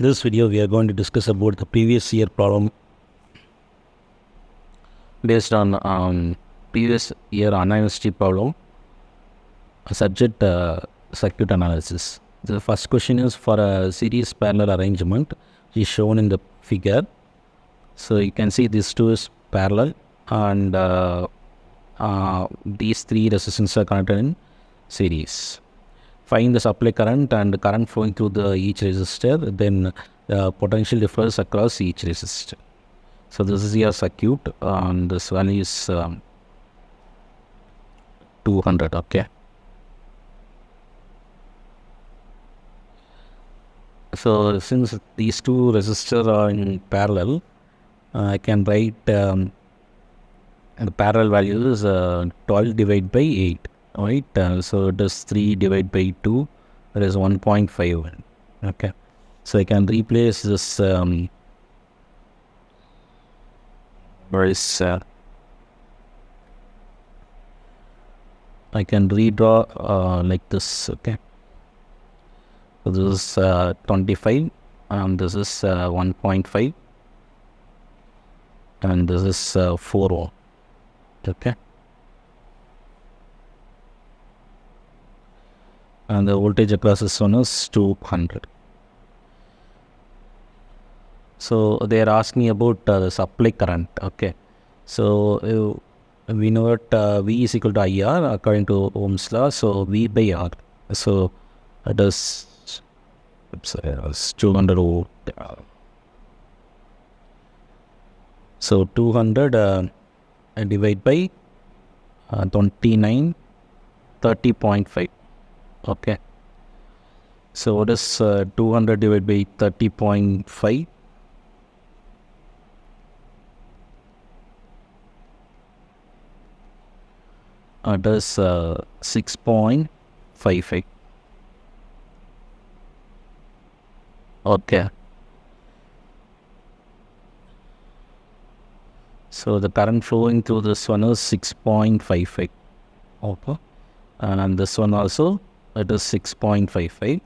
In this video, we are going to discuss about the previous year problem based on previous year university problem, subject circuit analysis. The first question is for a series parallel arrangement is shown in the figure. So you can see these two is parallel and these three resistors are connected in series. Find the supply current and the current flowing through each resistor, then the potential differs across each resistor. So this is your circuit and this value is 200. Okay. So since these two resistors are in parallel, I can write the parallel value is 12 divided by 8. Right, so it is 3 divided by 2, that is 1.5. Okay, so I can replace this I can redraw like this. Okay, so this is 25 and this is 1.5 and this is 4 ohm. Okay, and the voltage across this one is 200. So they are asking about the supply current. Okay, so we know that V is equal to IR according to Ohm's law. So V by R. So it is 200 ohm. So 200 divide by 29, 30.5. Okay, so what is 200 divided by 30.5? It is 6.55. Okay, so the current flowing through this one is 6.55. Okay, and this one also it is 6.55.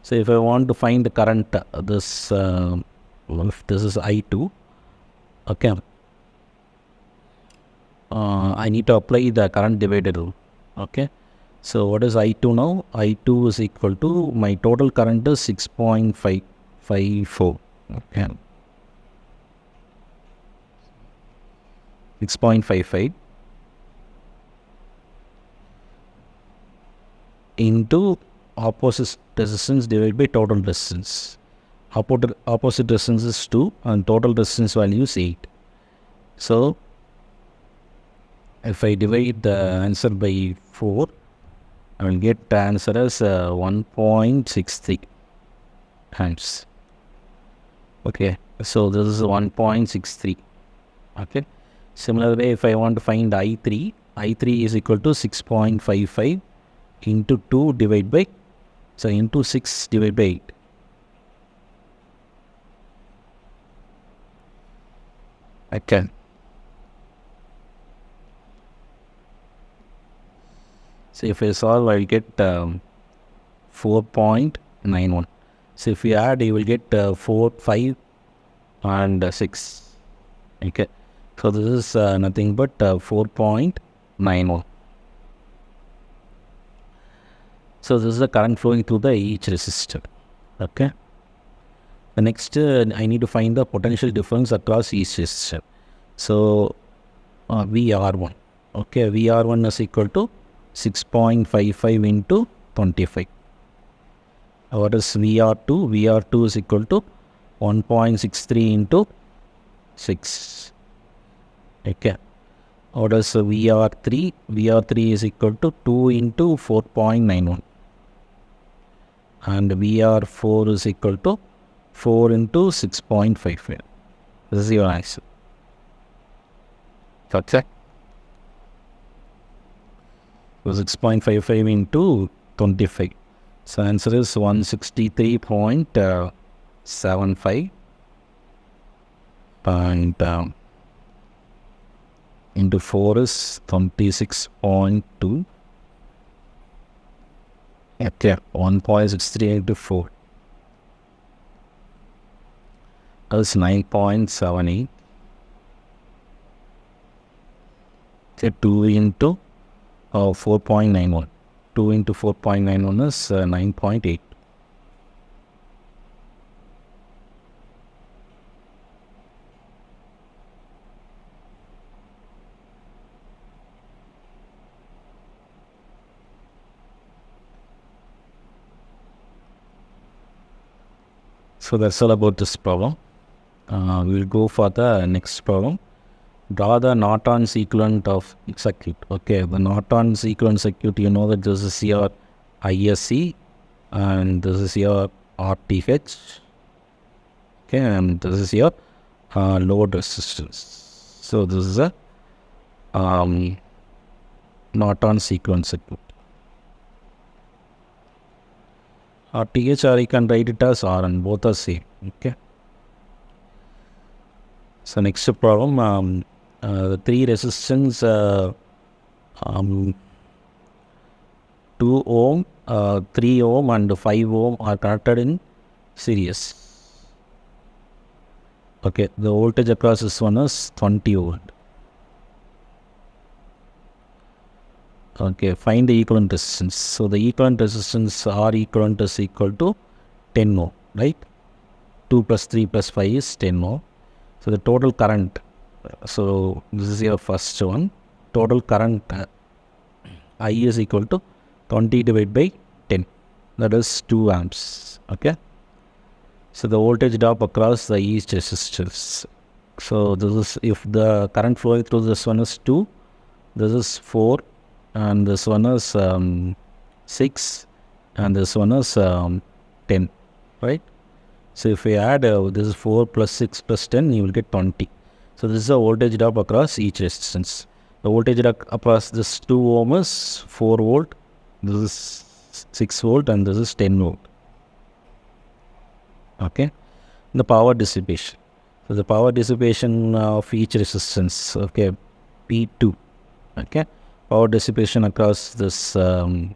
So if I want to find the current, this if this is I2, okay, I need to apply the current divider rule. Okay, so what is I2 now? I2 is equal to, my total current is 6.554. Okay, 6.55 into opposite resistance divided by total resistance. Opposite resistance is 2 and total resistance value is 8. So if I divide the answer by 4, I will get the answer as 1.63 amps. Okay, so this is 1.63. Okay, similar way, if I want to find I3 is equal to 6.55 into 2 divided by, so into 6 divided by 8. Okay, so if I solve, I will get 4.91. So if you add, you will get 4, 5 and 6. Okay, so this is nothing but 4.91. So this is the current flowing through each resistor. Okay, the next I need to find the potential difference across each resistor. So VR1. Okay, VR1 is equal to 6.55 into 25. What is VR2? VR2 is equal to 1.63 into 6. Okay. What is VR3? VR3 is equal to 2 into 4.91. And VR4 is equal to 4 into 6.55. This is your answer. Okay. So 6.55 into 25. So answer is 163.75 and into 4 is 26.2. Okay, 1.63 into 4. is 9.78. So 2 into 4.91. 2 into 4.91 is 9.8. So that's all about this problem. We will go for the next problem. Draw the Norton's equivalent of circuit. Okay, the Norton's equivalent circuit, you know that this is your ISC and this is your RTH. Okay, and this is your load resistance. So this is a Norton's equivalent circuit. RTH, or you can write it as RN, both are same. Okay. So next problem, the three resistance 2 ohm, 3 ohm and 5 ohm are connected in series. Okay, the voltage across this one is 20 volt. Okay, find the equivalent resistance. So the equivalent resistance R equivalent is equal to 10 ohm, right? 2 plus 3 plus 5 is 10 ohm. So the total current, so this is your first one. Total current I is equal to 20 divided by 10. That is 2 amps. Okay. So the voltage drop across the each resistors. So this is, if the current flowing through this one is 2, this is 4, and this one is 6, and this one is 10, right? So if we add this is 4 plus 6 plus 10, you will get 20. So this is a voltage drop across each resistance. The voltage drop across this 2 ohm is 4 volt, this is 6 volt, and this is 10 volt. Okay. The power dissipation. So the power dissipation of each resistance, okay, P2. Okay. Power dissipation across this 4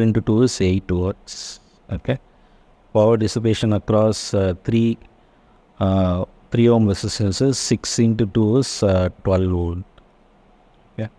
into 2 is 8 watts. Okay. Power dissipation across 3 ohm resistances, 6 into 2 is 12 volt. Okay.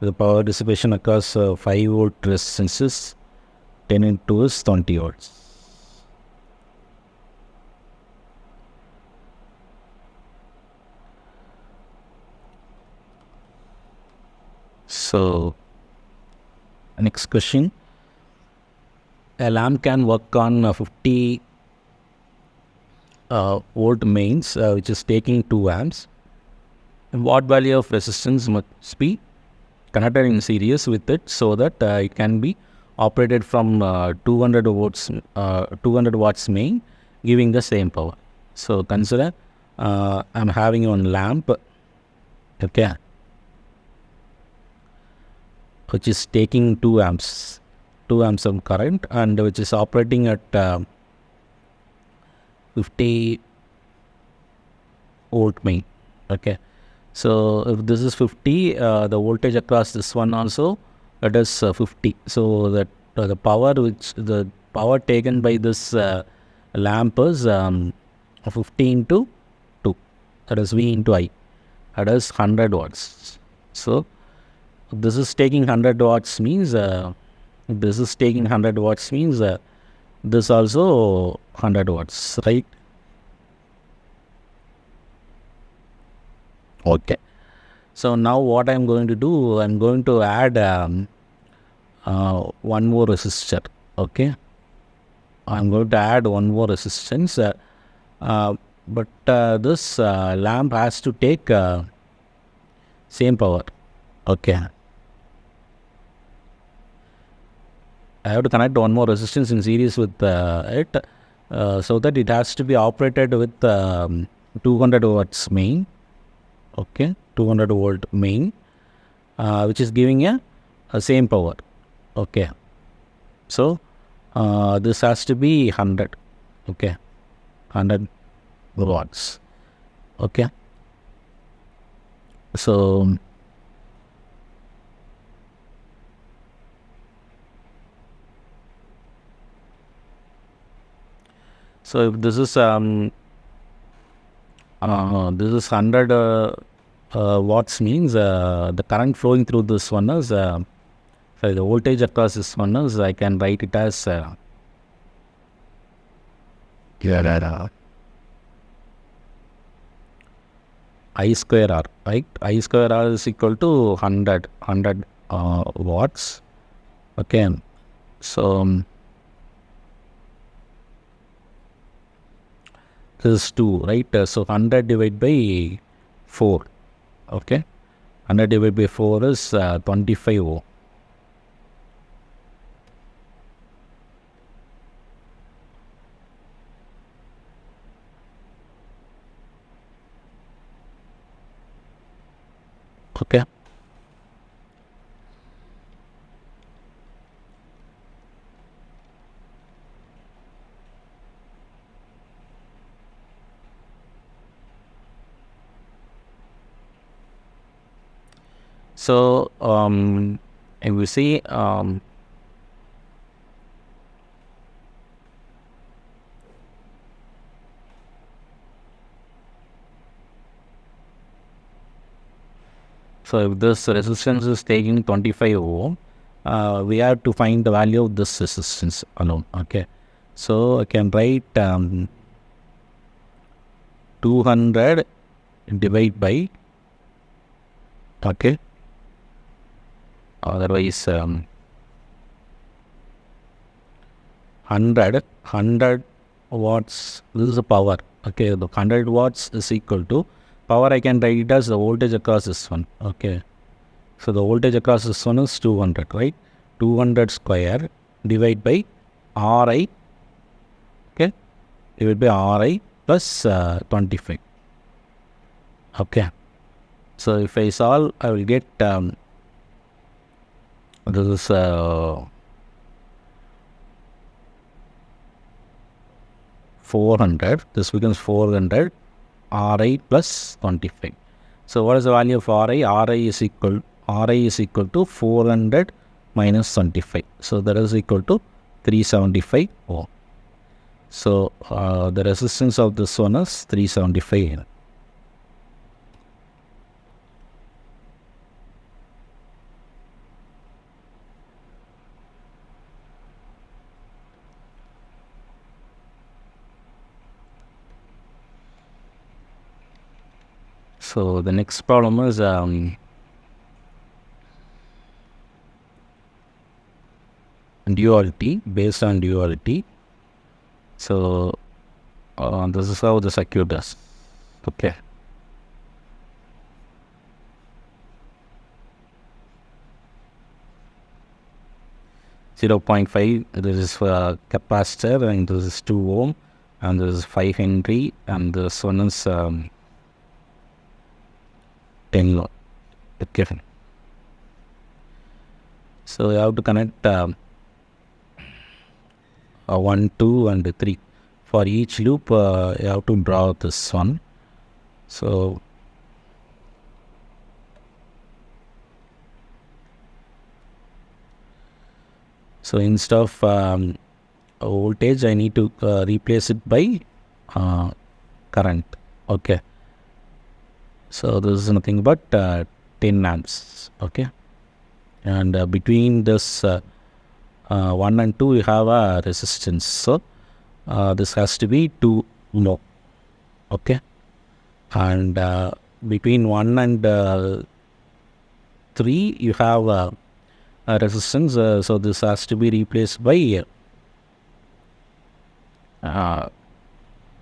The power dissipation across 5 volt resistances, 10 into 2 is 20 volts. So next question. A lamp can work on 50 volt mains, which is taking 2 amps. And what value of resistance must be connected in series with it so that it can be operated from 200 watts main, giving the same power. So consider I'm having one lamp, okay, which is taking 2 amps of current, and which is operating at 50 volt main. Okay, so if this is 50, the voltage across this one also, that is 50. So that the power taken by this lamp is 50 into 2, that is V into I, that is 100 watts. So if this is taking 100 watts means this also 100 watts, right? Okay. So now what I'm going to do, I'm going to add one more resistor. Okay. I'm going to add one more resistance, but this lamp has to take same power. Okay. I have to connect one more resistance in series with it, so that it has to be operated with 200 watts main. Okay, 200 volt main, which is giving a same power. Okay, so this has to be 100. Okay, 100 watts. Okay, so if this is this is 100 watts means the current flowing through this one is sorry, the voltage across this one is, I can write it as I square R, right? I square R is equal to 100 watts. Okay, so this is 2, right? So 100 divided by 4. Okay, 100 divided by 4 is 25 ohm. Okay. So if we see so if this resistance is taking 25 ohm, we have to find the value of this resistance alone. Okay, so I can write 200 divide by, okay, otherwise 100 watts, this is the power. Okay, the 100 watts is equal to power, I can write it as the voltage across this one. Okay, so the voltage across this one is 200, right? 200 square divide by Ri, okay, divided by Ri plus 25. Okay, so if I solve, I will get this is 400, this becomes 400 Ri plus 25. So what is the value of Ri? Ri is equal to 400 minus 25. So that is equal to 375 ohm. So the resistance of this one is 375. So the next problem is duality, based on duality. So this is how the circuit does. Okay. (0.5), this is capacitor, and this is 2 ohm, and this is 5 Henry, and this one is 10 watt. Okay. So you have to connect 1, 2 and 3. For each loop you have to draw this one. So instead of voltage, I need to replace it by current. Okay, so this is nothing but 10 amps. Okay, and between this 1 and 2 you have a resistance, so this has to be 2 ohm. Okay, and between 1 and 3 you have a resistance, so this has to be replaced by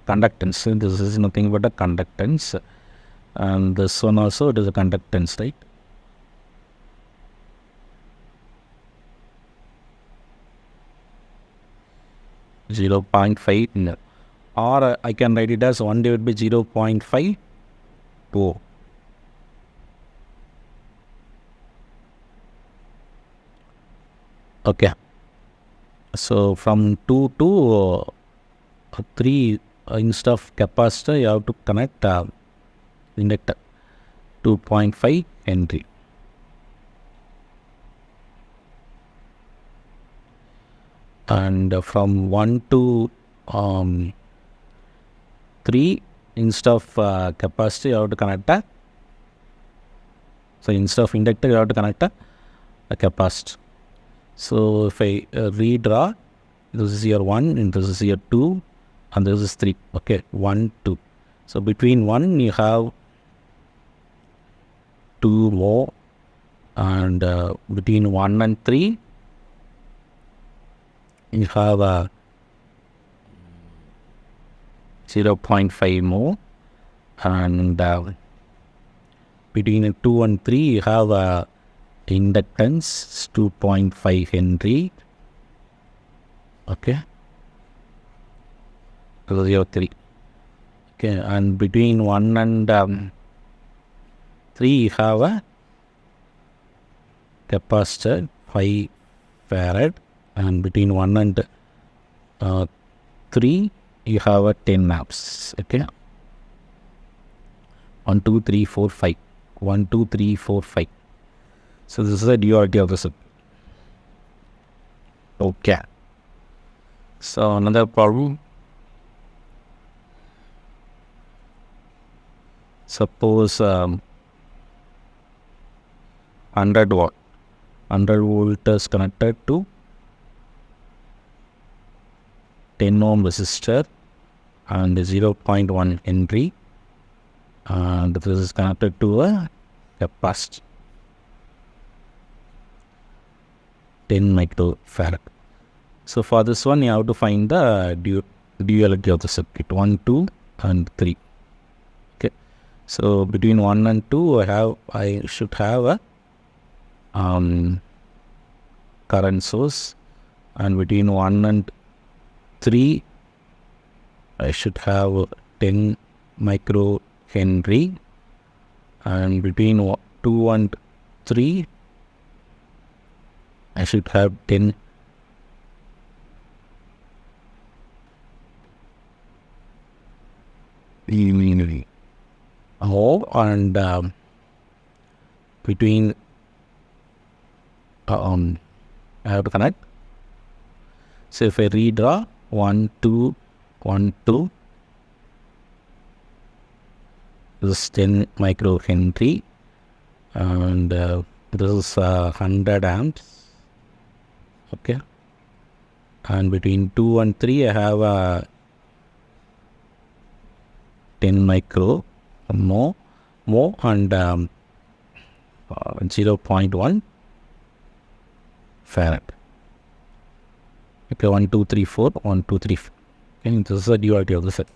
conductance. This is nothing but a conductance, and this one also, it is a conductance, right? (0.5), or I can write it as 1 divided by 0.5 ohm. Okay, so from 2 to 3, instead of capacitor you have to connect inductor, 2.5 Henry. And from 1 to 3 instead of capacitor you have to connect a, so instead of inductor you have to connect a capacitor. So if I redraw, this is here 1 and this is here 2 and this is 3. Okay, 1, 2. So between 1 you have 2 more, and between 1 and 3 you have a 0.5 more, and between 2 and 3 you have a inductance 2.5 Henry. Okay, so 0.3. Okay, and between 1 and 3 you have a capacitor 5 farad, and between 1 and 3 you have a 10 amps. Okay, 1 2 3 4 5, 1 2 3 4 5. So this is the duality of the circuit. Okay, so another problem. Suppose 100 volt is connected to 10 ohm resistor and 0.1 Henry, and this is connected to a capacitor 10 microfarad. So for this one you have to find the duality of the circuit 1, 2 and 3. Okay, so between 1 and 2 I should have a current source, and between 1 and 3 I should have 10 micro Henry, and between 2 and 3 I should have 10 ohm, and between I have to connect. So if I redraw 1 2 1 2, this is 10 micro Henry, and this is 100 amps. Okay, and between 2 and 3 I have 10 micro more and 0.1 farad. Okay, 1 2 3 4, 1 2 3 4. Okay, this is the duality of the circuit.